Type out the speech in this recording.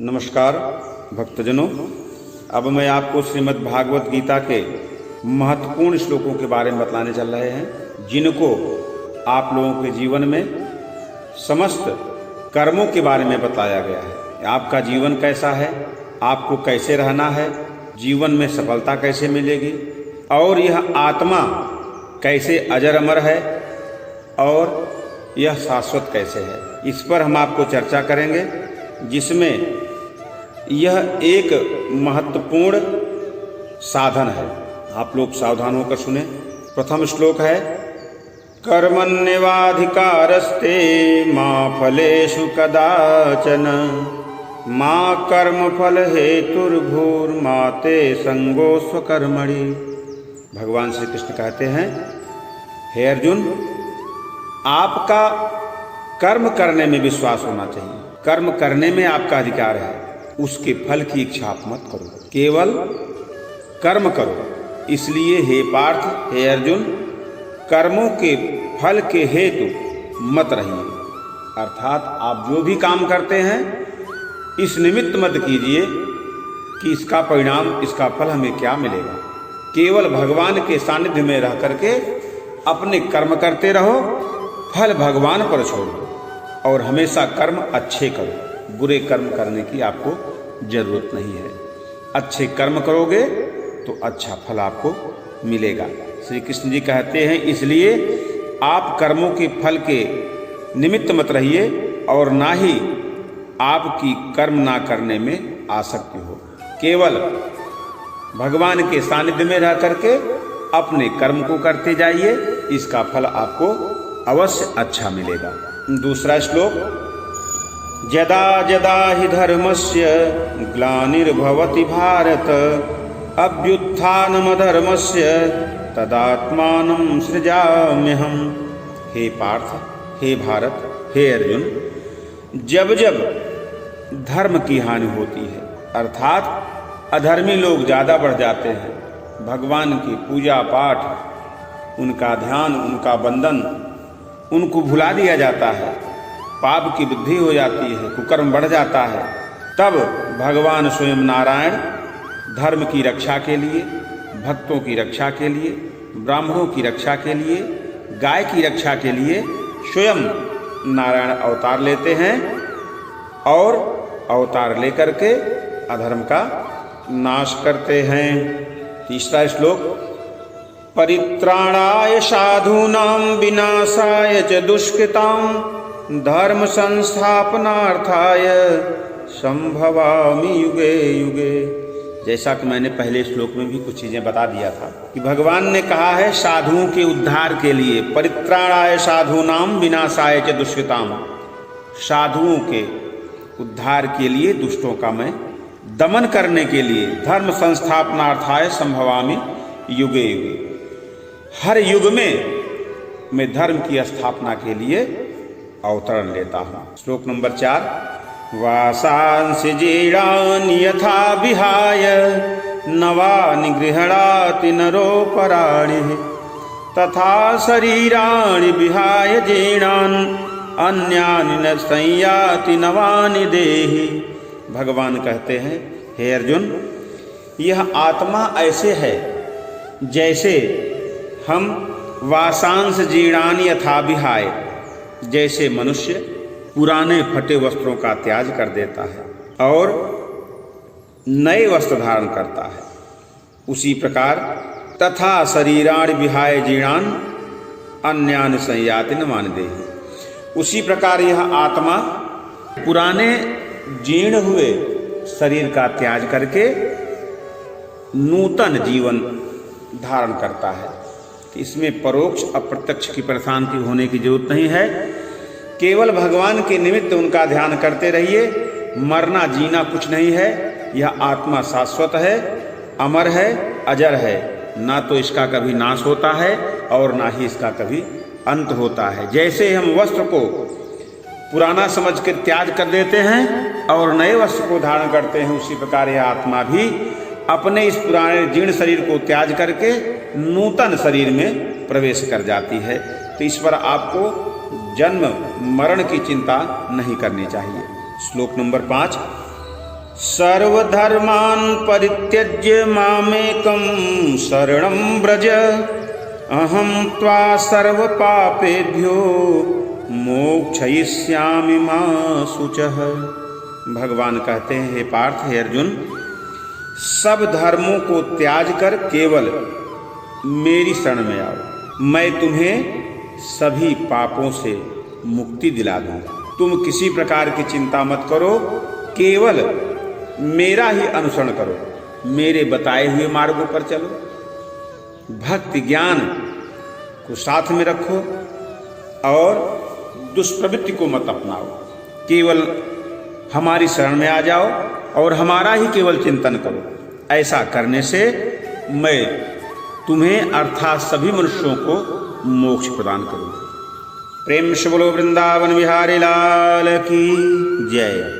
नमस्कार भक्तजनों, अब मैं आपको श्रीमद् भागवत गीता के महत्वपूर्ण श्लोकों के बारे में बतलाने चल रहे हैं, जिनको आप लोगों के जीवन में समस्त कर्मों के बारे में बताया गया है। आपका जीवन कैसा है, आपको कैसे रहना है, जीवन में सफलता कैसे मिलेगी और यह आत्मा कैसे अजर अमर है और यह शाश्वत कैसे है, इस पर हम आपको चर्चा करेंगे, जिसमें यह एक महत्वपूर्ण साधन है। आप लोग सावधान होकर सुने। प्रथम श्लोक है, कर्मण्येवाधिकारस्ते मा फलेषु कदाचन मा कर्मफल हेतुर्भूर्मा ते संगो स्वकर्मणि। भगवान श्री कृष्ण कहते हैं, हे अर्जुन, आपका कर्म करने में विश्वास होना चाहिए। कर्म करने में आपका अधिकार है, उसके फल की इच्छा आप मत करो, केवल कर्म करो। इसलिए हे पार्थ, हे अर्जुन, कर्मों के फल के हेतु मत रहिए। अर्थात आप जो भी काम करते हैं, इस निमित्त मत कीजिए कि इसका परिणाम, इसका फल हमें क्या मिलेगा। केवल भगवान के सानिध्य में रह करके अपने कर्म करते रहो, फल भगवान पर छोड़ दो और हमेशा कर्म अच्छे करो। बुरे कर्म करने की आपको जरूरत नहीं है। अच्छे कर्म करोगे तो अच्छा फल आपको मिलेगा। श्री कृष्ण जी कहते हैं, इसलिए आप कर्मों के फल के निमित्त मत रहिए और ना ही आपकी कर्म ना करने में आसक्ति हो। केवल भगवान के सानिध्य में रह करके अपने कर्म को करते जाइए, इसका फल आपको अवश्य अच्छा मिलेगा। दूसरा श्लोक, यदा यदा हि धर्मस्य ग्लानिर्भवति भारत अभ्युत्थानमधर्मस्य तदात्मानं सृजाम्यहम्। हे पार्थ, हे भारत, हे अर्जुन, जब जब धर्म की हानि होती है, अर्थात अधर्मी लोग ज़्यादा बढ़ जाते हैं, भगवान की पूजा पाठ, उनका ध्यान, उनका बंधन, उनको भुला दिया जाता है, पाप की वृद्धि हो जाती है, कुकर्म बढ़ जाता है, तब भगवान स्वयं नारायण धर्म की रक्षा के लिए, भक्तों की रक्षा के लिए, ब्राह्मणों की रक्षा के लिए, गाय की रक्षा के लिए स्वयं नारायण अवतार लेते हैं और अवतार लेकर के अधर्म का नाश करते हैं। तीसरा श्लोक, परित्राणाय साधूनां विनाशाय च दुष्कृतां धर्म संस्थापनार्थाय संभवामि युगे युगे। जैसा कि मैंने पहले श्लोक में भी कुछ चीजें बता दिया था कि भगवान ने कहा है साधुओं के उद्धार के लिए, परित्राणाय साधूनां विनाशाय च दुष्कृतां, साधुओं के उद्धार के लिए, दुष्टों का मैं दमन करने के लिए, धर्म संस्थापनार्थाय संभवामि युगे युगे, हर युग में मैं धर्म की स्थापना के लिए अवतरण लेता हूँ। श्लोक नंबर 4, वासांसि जीर्णानि यथा विहाय नवानि गृह्णाति नरोपराणि तथा शरीराणि विहाय जीर्णान् अन्यानि न संयाति नवानि देहि। भगवान कहते हैं, हे अर्जुन, यह आत्मा ऐसे है जैसे हम वासांस जीर्णानि यथा विहाय, जैसे मनुष्य पुराने फटे वस्त्रों का त्याग कर देता है और नए वस्त्र धारण करता है, उसी प्रकार तथा शरीराणि विहाय जीर्णान् अन्यानि संयाति नवानि देहि, उसी प्रकार यह आत्मा पुराने जीर्ण हुए शरीर का त्याग करके नूतन जीवन धारण करता है। इसमें परोक्ष अप्रत्यक्ष की परेशानी होने की जरूरत नहीं है। केवल भगवान के निमित्त उनका ध्यान करते रहिए। मरना जीना कुछ नहीं है। यह आत्मा शाश्वत है, अमर है, अजर है। ना तो इसका कभी नाश होता है और ना ही इसका कभी अंत होता है। जैसे हम वस्त्र को पुराना समझ कर त्याग कर देते हैं और नए वस्त्र को धारण करते हैं, उसी प्रकार यह आत्मा भी अपने इस पुराने जीर्ण शरीर को त्याग करके नूतन शरीर में प्रवेश कर जाती है। तो इस पर आपको जन्म मरण की चिंता नहीं करनी चाहिए। श्लोक नंबर 5, सर्वधर्मान् परित्यज्य मामेकं शरणं व्रज अहं त्वा सर्वपापेभ्यो मोक्षयिष्यामि मा शुचः। भगवान कहते हैं, हे पार्थ, हे अर्जुन, सब धर्मों को त्याग कर केवल मेरी शरण में आओ, मैं तुम्हें सभी पापों से मुक्ति दिला दूंगा। तुम किसी प्रकार की चिंता मत करो, केवल मेरा ही अनुसरण करो, मेरे बताए हुए मार्गों पर चलो, भक्ति ज्ञान को साथ में रखो और दुष्प्रवृत्ति को मत अपनाओ। केवल हमारी शरण में आ जाओ और हमारा ही केवल चिंतन करो। ऐसा करने से मैं तुम्हें अर्थात सभी मनुष्यों को मोक्ष प्रदान करूंगा। प्रेम से बोलो वृंदावन बिहारी लाल की जय।